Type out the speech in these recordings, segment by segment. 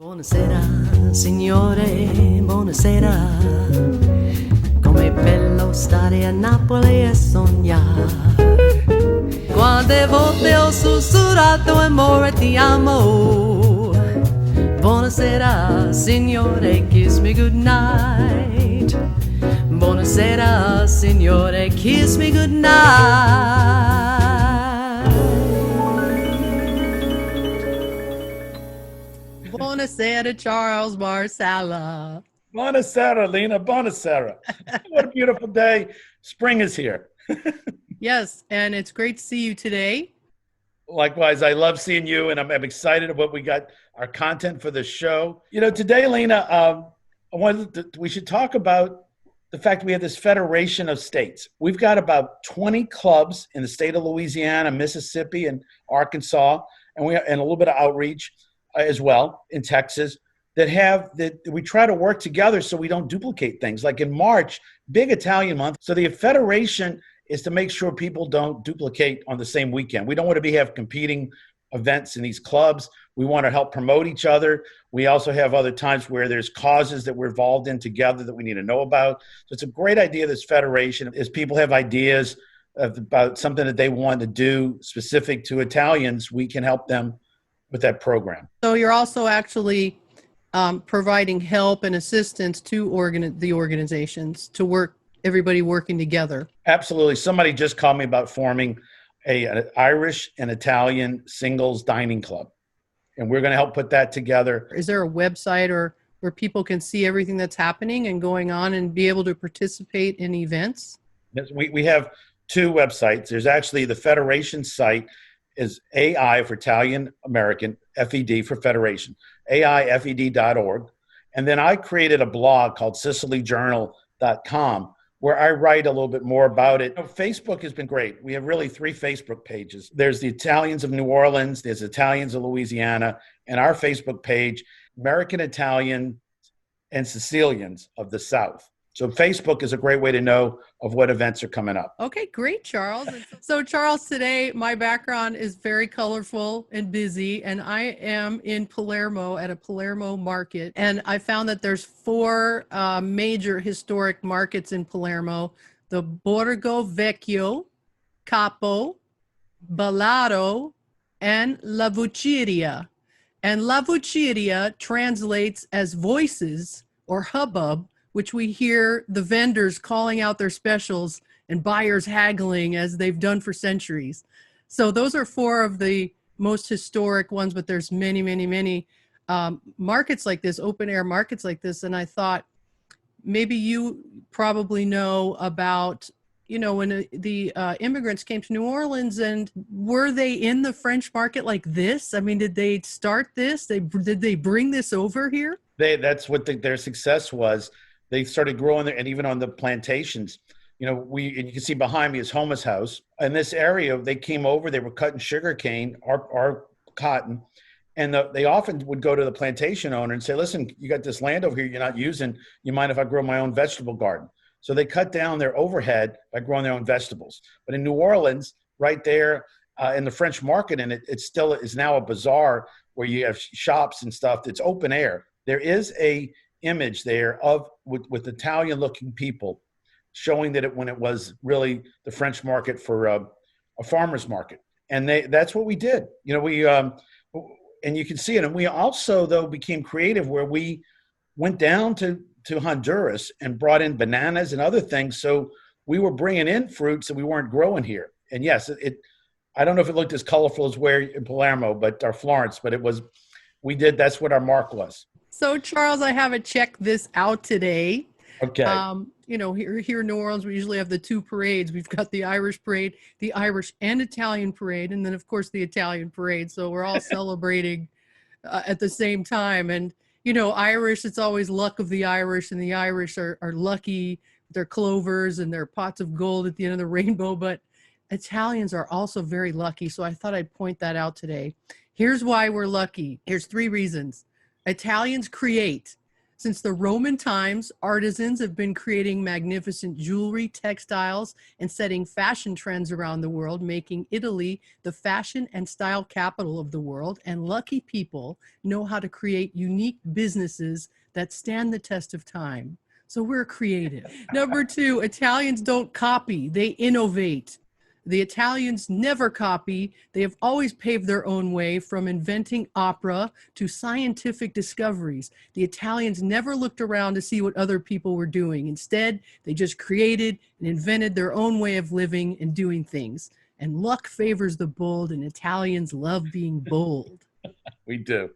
Buonasera, signore, buonasera. Come bello stare a Napoli e sognare. Quante volte ho sussurrato amore ti amo. Buonasera, signore, kiss me goodnight. Buonasera, signore, kiss me goodnight. Buonasera, Charles Marsala. Buona Sera, Lena. Buona Sera. What a beautiful day. Spring is here. Yes, and it's great to see you today. Likewise, I love seeing you, and I'm excited about we got our content for the show. You know, today, Lena, we should talk about the fact that we have this federation of states. We've got about 20 clubs in the state of Louisiana, Mississippi, and Arkansas, and a little bit of outreach as well in Texas that we try to work together so we don't duplicate things. Like in March, big Italian month. So the federation is to make sure people don't duplicate on the same weekend. We don't want to have competing events in these clubs. We want to help promote each other. We also have other times where there's causes that we're involved in together that we need to know about. So it's a great idea, this federation, is people have ideas about something that they want to do specific to Italians, we can help them with that program. So you're also actually providing help and assistance to the organizations to work, everybody working together. Absolutely. Somebody just called me about forming an Irish and Italian singles dining club, and we're going to help put that together. Is there a website or where people can see everything that's happening and going on and be able to participate in events? We have two websites. There's actually the Federation site is AI for Italian American, FED for Federation, AIFED.org. And then I created a blog called SiciliJournal.com where I write a little bit more about it. Facebook has been great. We have really 3 Facebook pages. There's the Italians of New Orleans, there's Italians of Louisiana, and our Facebook page, American Italian and Sicilians of the South. So Facebook is a great way to know of what events are coming up. Okay, great, Charles. So Charles, today my background is very colorful and busy, and I am in Palermo at a Palermo market. And I found that there's 4 major historic markets in Palermo: the Borgo Vecchio, Capo, Ballaro, and La Vucciria. And La Vucciria translates as voices or hubbub, which we hear the vendors calling out their specials and buyers haggling as they've done for centuries. So those are 4 of the most historic ones, but there's many, many, many markets like this, open air markets like this. And I thought maybe you probably know about, you know, when the immigrants came to New Orleans, and were they in the French market like this? I mean, did they start this? Did they bring this over here? That's what their success was. They started growing there, and even on the plantations, you know, and you can see behind me is Homa's house. In this area, they came over, they were cutting sugar cane or cotton, and they often would go to the plantation owner and say, listen, you got this land over here you're not using. You mind if I grow my own vegetable garden? So they cut down their overhead by growing their own vegetables. But in New Orleans, right there in the French market, and it still is now a bazaar where you have shops and stuff that's open air. There is a image there with Italian looking people showing that when it was really the French market for a farmer's market. And that's what we did. You know, we and you can see it. And we also, though, became creative where we went down to Honduras and brought in bananas and other things. So we were bringing in fruits that we weren't growing here. And yes, I don't know if it looked as colorful as where in Palermo, or Florence, but that's what our mark was. So Charles, I haven't checked this out today. Okay. You know, here in New Orleans, we usually have the 2 parades. We've got the Irish parade, the Irish and Italian parade, and then of course the Italian parade. So we're all celebrating at the same time. And, you know, Irish, it's always luck of the Irish, and the Irish are lucky with their clovers and their pots of gold at the end of the rainbow. But Italians are also very lucky. So I thought I'd point that out today. Here's why we're lucky. Here's 3 reasons. Italians create. Since the Roman times, artisans have been creating magnificent jewelry, textiles, and setting fashion trends around the world, making Italy the fashion and style capital of the world. And lucky people know how to create unique businesses that stand the test of time. So we're creative. Number 2, Italians don't copy, they innovate. The Italians never copy. They have always paved their own way, from inventing opera to scientific discoveries. The Italians never looked around to see what other people were doing. Instead, they just created and invented their own way of living and doing things. And luck favors the bold, and Italians love being bold. We do.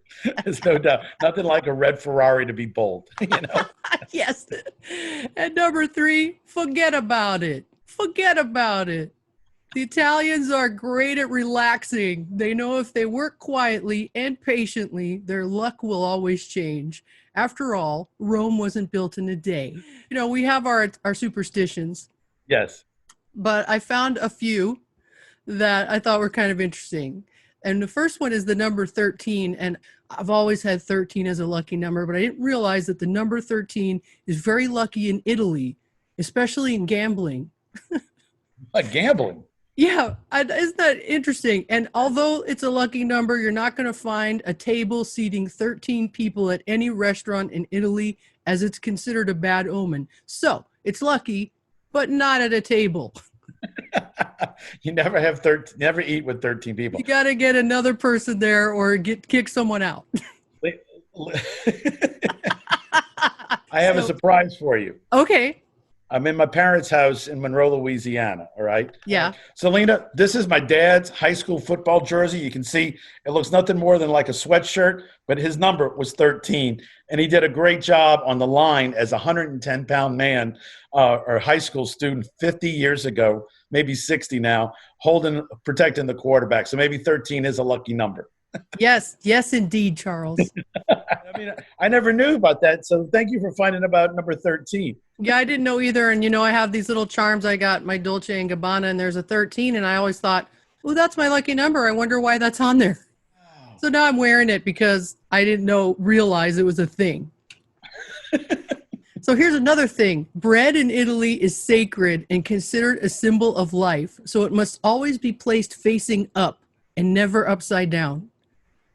There's no doubt. Nothing like a red Ferrari to be bold. Yes. And number 3, forget about it. Forget about it. The Italians are great at relaxing. They know if they work quietly and patiently, their luck will always change. After all, Rome wasn't built in a day. We have our superstitions. Yes. But I found a few that I thought were kind of interesting. And the first one is the number 13. And I've always had 13 as a lucky number, but I didn't realize that the number 13 is very lucky in Italy, especially in gambling. Gambling? Yeah, isn't that interesting? And although it's a lucky number, you're not going to find a table seating 13 people at any restaurant in Italy, as it's considered a bad omen. So it's lucky, but not at a table. You never eat with 13 people. You got to get another person there or kick someone out. I have a surprise for you. Okay. I'm in my parents' house in Monroe, Louisiana. All right. Yeah. So, Lena, this is my dad's high school football jersey. You can see it looks nothing more than like a sweatshirt, but his number was 13. And he did a great job on the line as a 110-pound man or high school student 50 years ago, maybe 60 now, protecting the quarterback. So maybe 13 is a lucky number. Yes, indeed, Charles. I never knew about that. So thank you for finding about number 13. Yeah, I didn't know either. And, I have these little charms. I got my Dolce & Gabbana, and there's a 13. And I always thought, oh, that's my lucky number. I wonder why that's on there. Wow. So now I'm wearing it because I didn't realize it was a thing. So here's another thing. Bread in Italy is sacred and considered a symbol of life. So it must always be placed facing up and never upside down.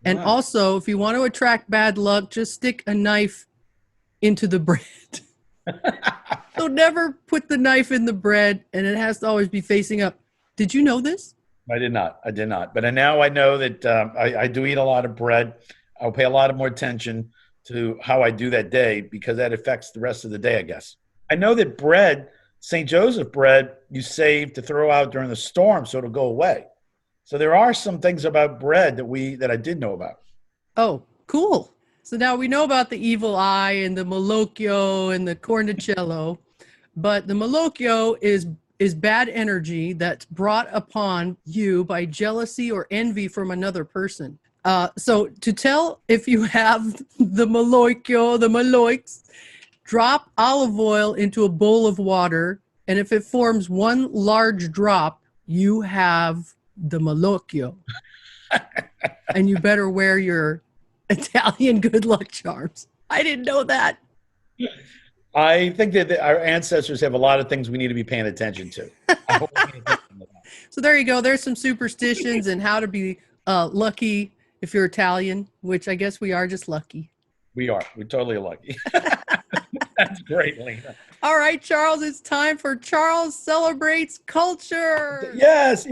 And also, if you want to attract bad luck, just stick a knife into the bread. So never put the knife in the bread, and it has to always be facing up. Did you know this? I did not. But now I know that I do eat a lot of bread. I'll pay a lot more attention to how I do that day because that affects the rest of the day, I guess. I know that bread, St. Joseph bread, you save to throw out during the storm so it'll go away. So there are some things about bread that I did know about. Oh, cool. So now we know about the evil eye and the malocchio and the cornicello, but the malocchio is bad energy that's brought upon you by jealousy or envy from another person. So to tell if you have the malocchio, the maloics, drop olive oil into a bowl of water, and if it forms one large drop, you have the malocchio. And you better wear your Italian good luck charms. I didn't know that. I think that our ancestors have a lot of things we need to be paying attention to. So there you go. There's some superstitions and how to be lucky if you're Italian, which I guess we are just lucky. We are. We're totally lucky. That's great, Lena. All right, Charles, it's time for Charles Celebrates Culture. Yes.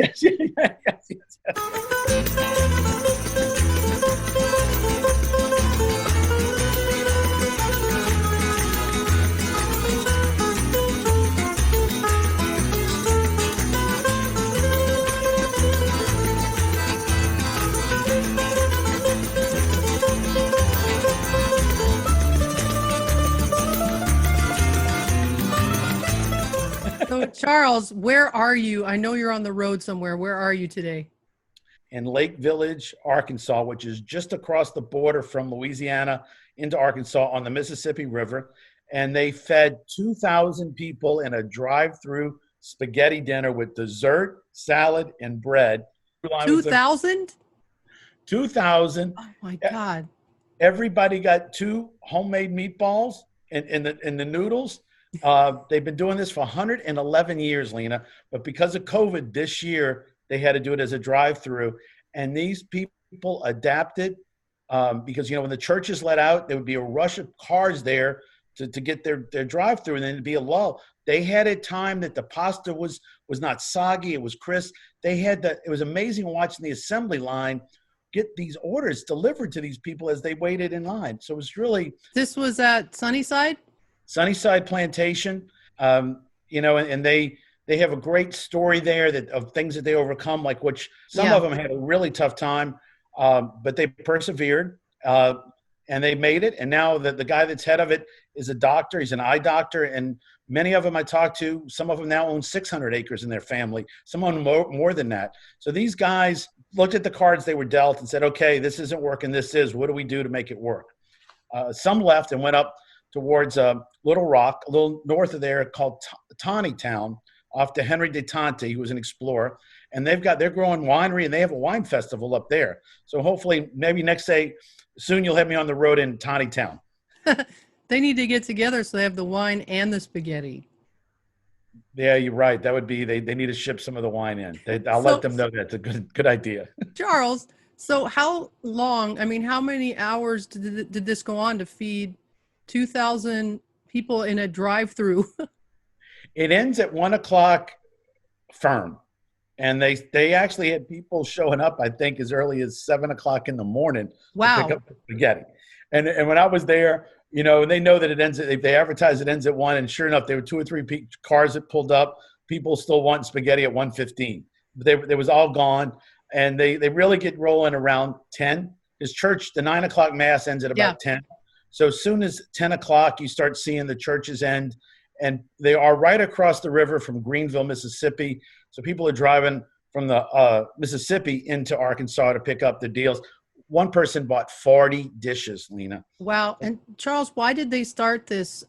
So, Charles, where are you? I know you're on the road somewhere. Where are you today? In Lake Village, Arkansas, which is just across the border from Louisiana into Arkansas on the Mississippi River. And they fed 2,000 people in a drive-through spaghetti dinner with dessert, salad, and bread. 2,000? 2,000. Oh, my God. Everybody got 2 homemade meatballs and the noodles. They've been doing this for 111 years, Lena. But because of COVID this year, they had to do it as a drive-through. And these people adapted because, when the churches let out, there would be a rush of cars there to get their drive-through, and then it'd be a lull. They had a time that the pasta was not soggy, it was crisp. It was amazing watching the assembly line get these orders delivered to these people as they waited in line. So it was really. This was at Sunnyside? Sunnyside Plantation, and they have a great story there of things that they overcome, like which some of them had a really tough time, but they persevered and they made it. And now the guy that's head of it is a doctor. He's an eye doctor, and many of them I talked to, some of them now own 600 acres in their family. Some own more than that. So these guys looked at the cards they were dealt and said, okay, this isn't working. This is. What do we do to make it work? Some left and went up towards Little Rock, a little north of there, called Tawny Town, off to Henry de Tonti, who was an explorer. And they're growing winery, and they have a wine festival up there. So hopefully, maybe next day, soon you'll have me on the road in Tawny Town. They need to get together so they have the wine and the spaghetti. Yeah, you're right. That would be, they need to ship some of the wine in. I'll let them know that's a good idea. Charles, so how long, how many hours did this go on to feed 2,000 people in a drive-through? It ends at 1 o'clock firm. And they actually had people showing up, I think, as early as 7 o'clock in the morning to pick up the spaghetti. And when I was there, they know that it ends if they advertise it ends at 1, and sure enough, there were 2 or 3 cars that pulled up. People still want spaghetti at 1:15. But they was all gone, and they really get rolling around 10. His church, the 9 o'clock mass ends at about 10. So as soon as 10 o'clock, you start seeing the churches end, and they are right across the river from Greenville, Mississippi. So people are driving from the Mississippi into Arkansas to pick up the deals. One person bought 40 dishes, Lena. Wow. And Charles, why did they start this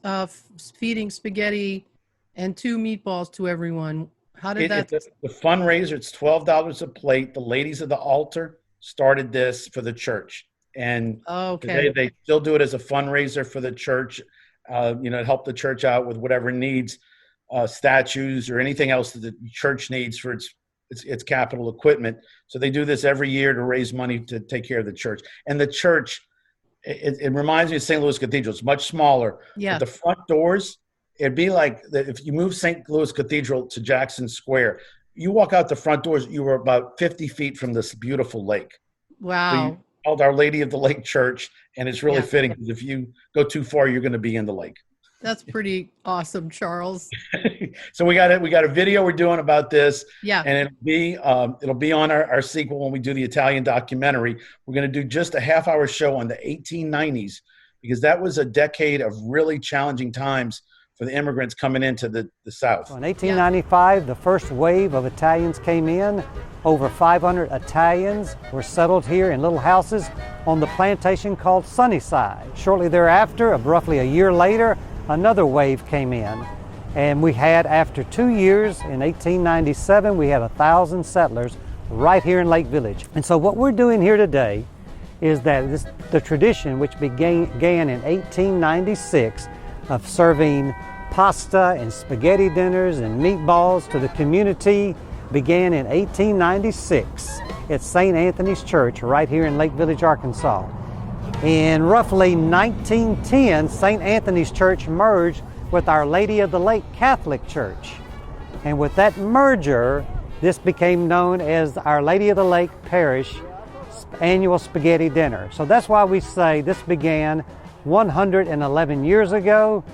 feeding spaghetti and 2 meatballs to everyone? How did that? The fundraiser, it's $12 a plate. The ladies of the altar started this for the church. And today they still do it as a fundraiser for the church, to help the church out with whatever needs, statues or anything else that the church needs for its capital equipment. So they do this every year to raise money to take care of the church. And the church, it reminds me of St. Louis Cathedral. It's much smaller. Yeah. But the front doors, it'd be like if you move St. Louis Cathedral to Jackson Square, you walk out the front doors, you were about 50 feet from this beautiful lake. Wow. So called Our Lady of the Lake Church, and it's really fitting because if you go too far, you're going to be in the lake. That's pretty awesome, Charles. So we got a video we're doing about this, and it'll be on our sequel when we do the Italian documentary. We're going to do just a half-hour show on the 1890s because that was a decade of really challenging times for the immigrants coming into the South. In 1895, the first wave of Italians came in. Over 500 Italians were settled here in little houses on the plantation called Sunnyside. Shortly thereafter, roughly a year later, another wave came in. And we had, after 2 years, in 1897, we had 1,000 settlers right here in Lake Village. And so what we're doing here today is that the tradition, which began in 1896, of serving pasta and spaghetti dinners and meatballs to the community, began in 1896 at St. Anthony's Church right here in Lake Village, Arkansas. In roughly 1910, St. Anthony's Church merged with Our Lady of the Lake Catholic Church. And with that merger, this became known as Our Lady of the Lake Parish Annual Spaghetti Dinner. So that's why we say this began 111 years ago.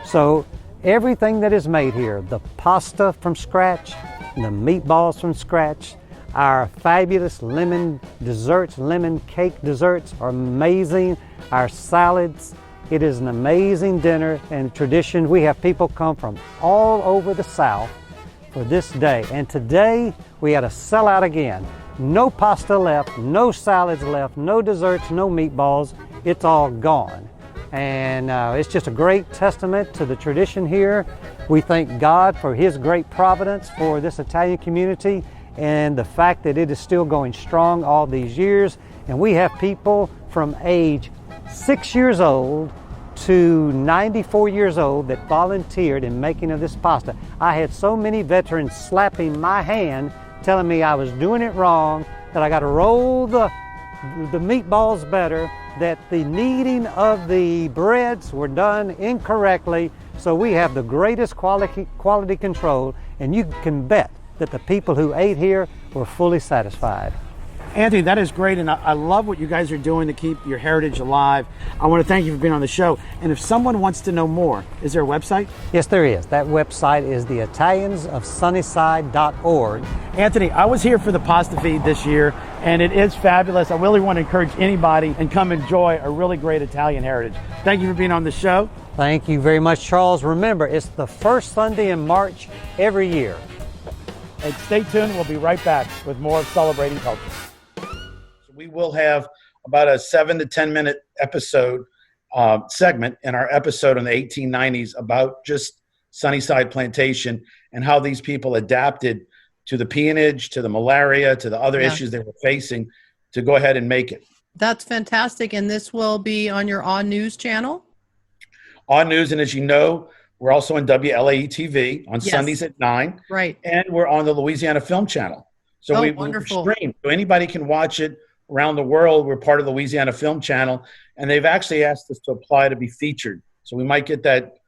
So everything that is made here, the pasta from scratch, the meatballs from scratch, our fabulous lemon desserts, lemon cake desserts are amazing. Our salads, it is an amazing dinner and tradition. We have people come from all over the South for this day. And today we had a sellout again. No pasta left, no salads left, no desserts, no meatballs. It's all gone. And it's just a great testament to the tradition here. We thank God for His great providence for this Italian community and the fact that it is still going strong all these years. And we have people from age 6 years old to 94 years old that volunteered in making of this pasta. I had so many veterans slapping my hand, telling me I was doing it wrong, that I got to roll the meatballs better, that the kneading of the breads were done incorrectly. So we have the greatest quality control, and you can bet that the people who ate here were fully satisfied. Anthony, that is great, and I love what you guys are doing to keep your heritage alive. I want to thank you for being on the show. And if someone wants to know more, is there a website? Yes, there is. That website is theitaliansofsunnyside.org. Anthony, I was here for the pasta feed this year, and it is fabulous. I really want to encourage anybody and come enjoy a really great Italian heritage. Thank you for being on the show. Thank you very much, Charles. Remember, it's the first Sunday in March every year. And stay tuned. We'll be right back with more of Celebrating Culture. We will have about a 7 to 10 minute episode segment in our episode on the 1890s about just Sunnyside Plantation and how these people adapted to the peonage, to the malaria, to the other issues they were facing to go ahead and make it. That's fantastic. And this will be on your On News channel? On News, and as you know, we're also on WLAE TV on Sundays at 9. Right. And we're on the Louisiana Film Channel. So we stream. So anybody can watch it around the world. We're part of the Louisiana Film Channel, and they've actually asked us to apply to be featured. So we might get that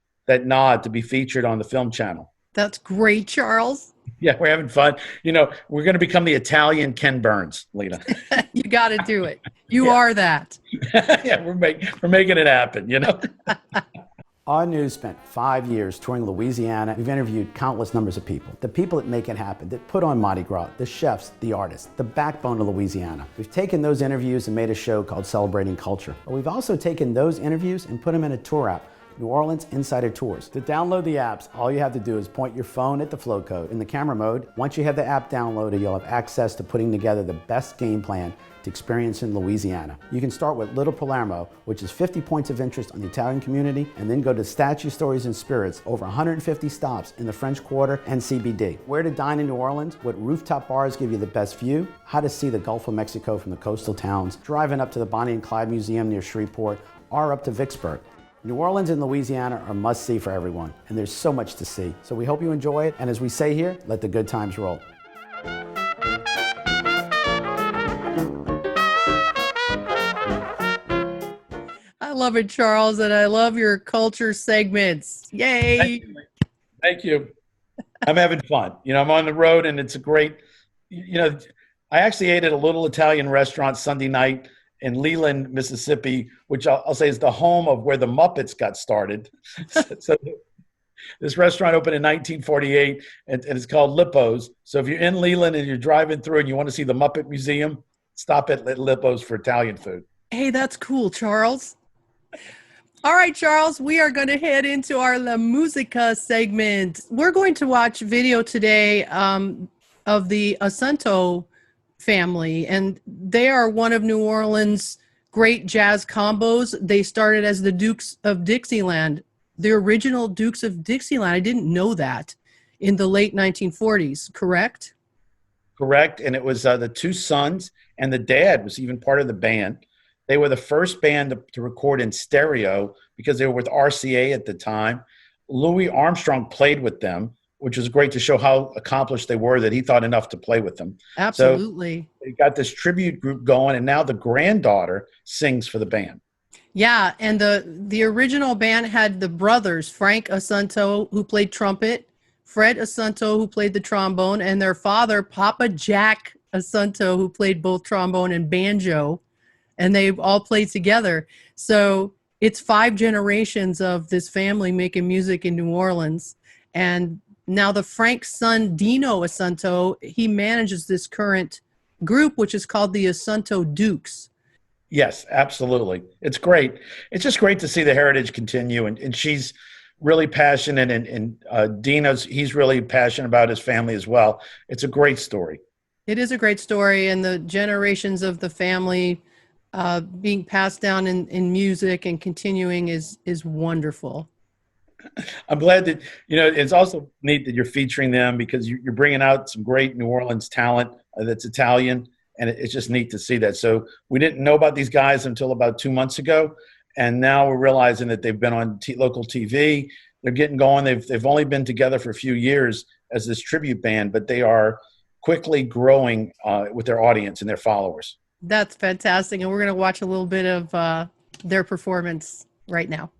nod to be featured on the film channel. That's great, Charles. Yeah, we're having fun. You know, we're going to become the Italian Ken Burns, Lena. You got to do it. You are that. Yeah, we're making it happen, you know. On News spent 5 years touring Louisiana. We've interviewed countless numbers of people. The people that make it happen, that put on Mardi Gras, the chefs, the artists, the backbone of Louisiana. We've taken those interviews and made a show called Celebrating Culture. But we've also taken those interviews and put them in a tour app, New Orleans Insider Tours. To download the apps, all you have to do is point your phone at the flow code in the camera mode. Once you have the app downloaded, you'll have access to putting together the best game plan to experience in Louisiana. You can start with Little Palermo, which is 50 points of interest on the Italian community, and then go to Statue Stories and Spirits, over 150 stops in the French Quarter and CBD. Where to dine in New Orleans, what rooftop bars give you the best view, how to see the Gulf of Mexico from the coastal towns, driving up to the Bonnie and Clyde Museum near Shreveport, or up to Vicksburg. New Orleans and Louisiana are must-see for everyone, and there's so much to see. So we hope you enjoy it, and as we say here, let the good times roll. I love it, Charles, and I love your culture segments. Yay! Thank you. I'm having fun. You know, I'm on the road, and it's a great, you know, I actually ate at a little Italian restaurant Sunday night in Leland, Mississippi, which I'll say is the home of where the Muppets got started. So this restaurant opened in 1948, and it's called Lippo's. So if you're in Leland and you're driving through and you want to see the Muppet Museum, stop at Lippo's for Italian food. Hey, that's cool, Charles. All right, Charles, we are going to head into our La Musica segment. We're going to watch video today of the Assunto family, and they are one of New Orleans' great jazz combos. They started as the Dukes of Dixieland, the original Dukes of Dixieland. I didn't know that, in the late 1940s, correct? Correct, and it was the two sons, and the dad was even part of the band. They were the first band to record in stereo because they were with RCA at the time. Louis Armstrong played with them, which was great to show how accomplished they were, that he thought enough to play with them. Absolutely. So they got this tribute group going, and now the granddaughter sings for the band. Yeah, and the original band had the brothers, Frank Assunto, who played trumpet, Fred Assunto, who played the trombone, and their father, Papa Jack Assunto, who played both trombone and banjo. And they've all played together. So it's 5 generations of this family making music in New Orleans. And now the Frank's son, Dino Assunto, he manages this current group, which is called the Assunto Dukes. Yes, absolutely. It's great. It's just great to see the heritage continue. And she's really passionate. And Dino's, he's really passionate about his family as well. It's a great story. It is a great story. And the generations of the family being passed down in music and continuing is wonderful. I'm glad that, you know, it's also neat that you're featuring them because you're bringing out some great New Orleans talent that's Italian, and it's just neat to see that. So we didn't know about these guys until about 2 months ago, And now we're realizing that they've been on local TV. They're getting going. They've only been together for a few years as this tribute band, but they are quickly growing with their audience and their followers. That's fantastic. And we're going to watch a little bit of their performance right now.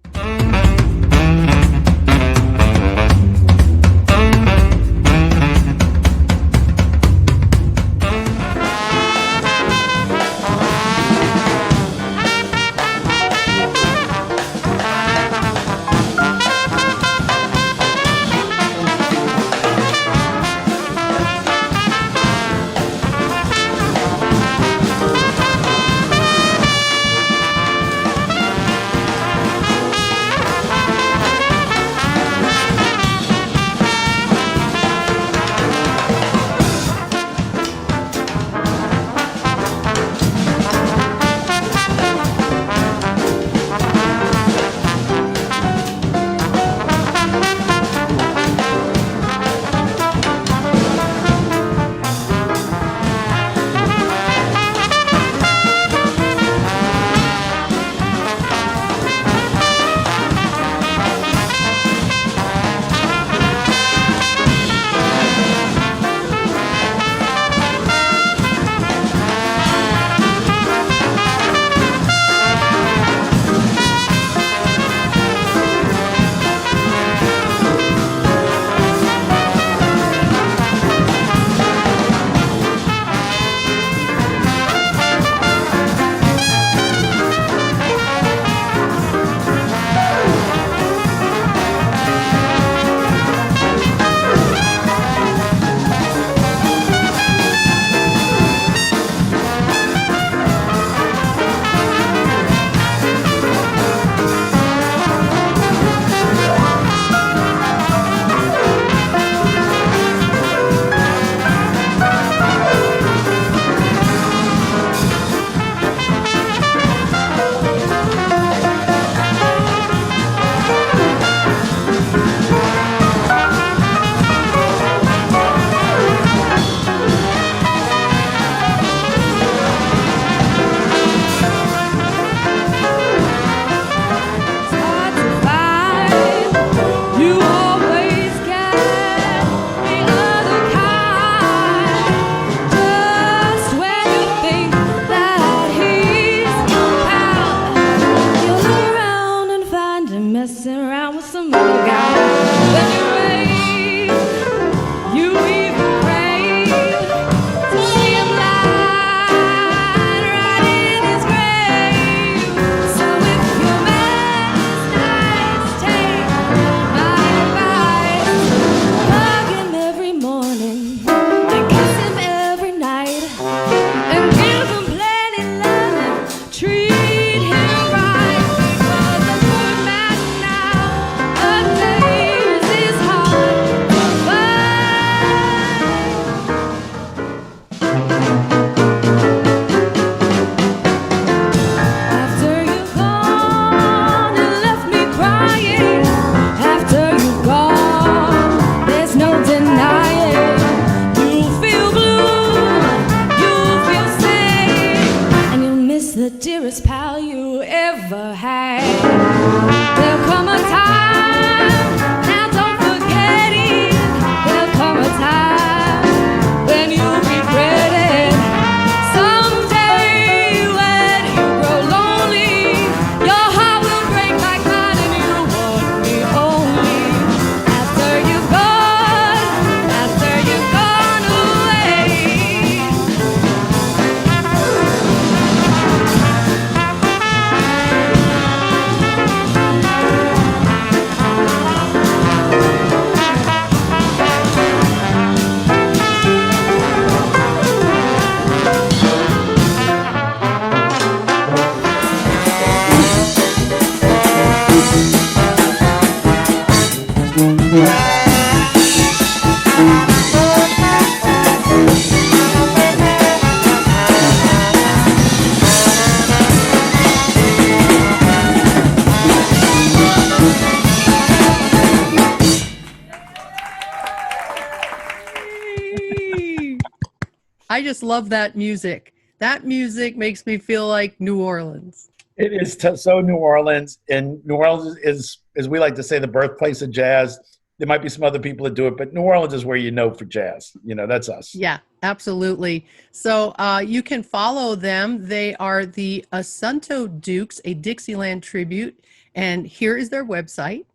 I just love that music. That music makes me feel like New Orleans. It is so New Orleans, and New Orleans is, as we like to say, the birthplace of jazz. There might be some other people that do it, but New Orleans is where you know for jazz. You know, that's us. Yeah, absolutely. So you can follow them. They are the Assunto Dukes, a Dixieland tribute. And here is their website.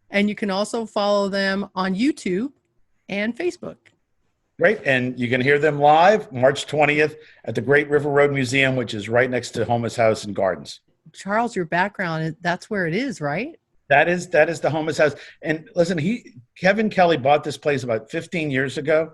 And you can also follow them on YouTube and Facebook. Great. And you can hear them live March 20th at the Great River Road Museum, which is right next to Homer's House and Gardens. Charles, your background, that's where it is, right? That is the Homer's House. And listen, Kevin Kelly bought this place about 15 years ago.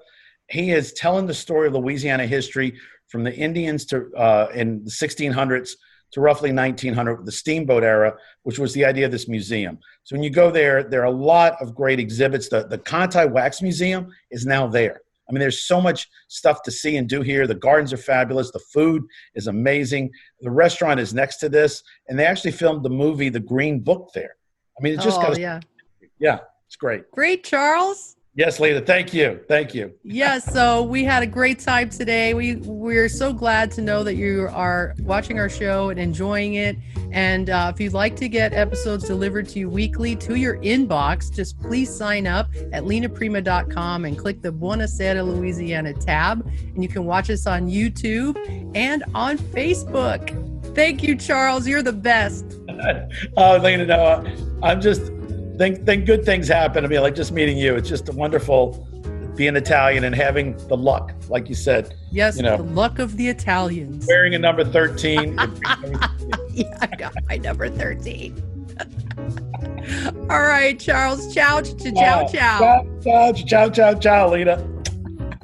He is telling the story of Louisiana history from the Indians to in the 1600s to roughly 1900, the steamboat era, which was the idea of this museum. So when you go there, there are a lot of great exhibits. The Conti Wax Museum is now there. I mean, there's so much stuff to see and do here. The gardens are fabulous. The food is amazing. The restaurant is next to this. And they actually filmed the movie The Green Book there. I mean, it's just yeah, it's great. Great, Charles. Yes, Lena. Thank you. Yes, so we had a great time today. We're so glad to know that you are watching our show and enjoying it. And if you'd like to get episodes delivered to you weekly to your inbox, just please sign up at lenaprima.com and click the Buona Sera Louisiana tab. And you can watch us on YouTube and on Facebook. Thank you, Charles. You're the best. Lena, no, I'm just think good things happen. I mean, like just meeting you, it's just wonderful being Italian and having the luck, like you said. Yes, you know, the luck of the Italians. Wearing a number 13. Yeah, I got my number 13. All right, Charles. Ciao, ciao, Ciao, Lena.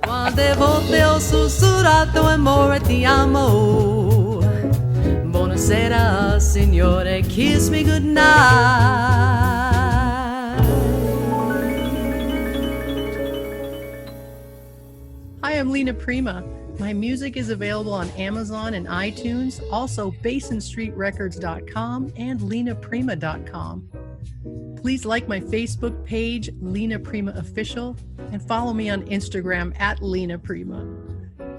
Quante volte ho sussurrato amore ti amo. Buonasera, signore, kiss me goodnight. Hi, I'm Lena Prima. My music is available on Amazon and iTunes, also BasonStreetRecords.com and LenaPrima.com. Please like my Facebook page, Lena Prima Official, and follow me on Instagram at Lena Prima.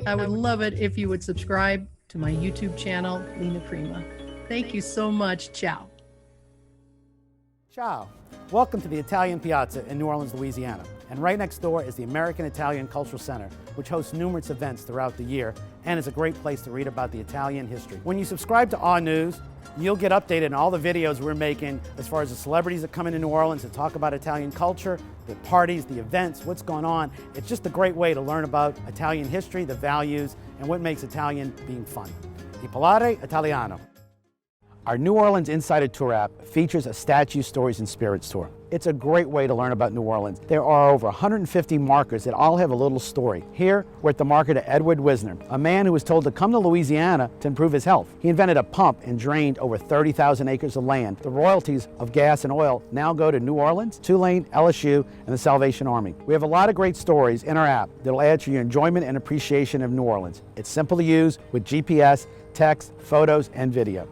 I would love it if you would subscribe to my YouTube channel, Lena Prima. Thank you so much. Ciao. Ciao. Welcome to the Italian Piazza in New Orleans, Louisiana. And right next door is the American Italian Cultural Center, which hosts numerous events throughout the year and is a great place to read about the Italian history. When you subscribe to our news, you'll get updated on all the videos we're making as far as the celebrities that come into New Orleans to talk about Italian culture, the parties, the events, what's going on. It's just a great way to learn about Italian history, the values, and what makes Italian being fun. Di Parlare Italiano. Our New Orleans Insider Tour app features a Statue, Stories, and Spirits tour. It's a great way to learn about New Orleans. There are over 150 markers that all have a little story. Here, we're at the marker to Edward Wisner, a man who was told to come to Louisiana to improve his health. He invented a pump and drained over 30,000 acres of land. The royalties of gas and oil now go to New Orleans, Tulane, LSU, and the Salvation Army. We have a lot of great stories in our app that'll add to your enjoyment and appreciation of New Orleans. It's simple to use with GPS, text, photos, and video.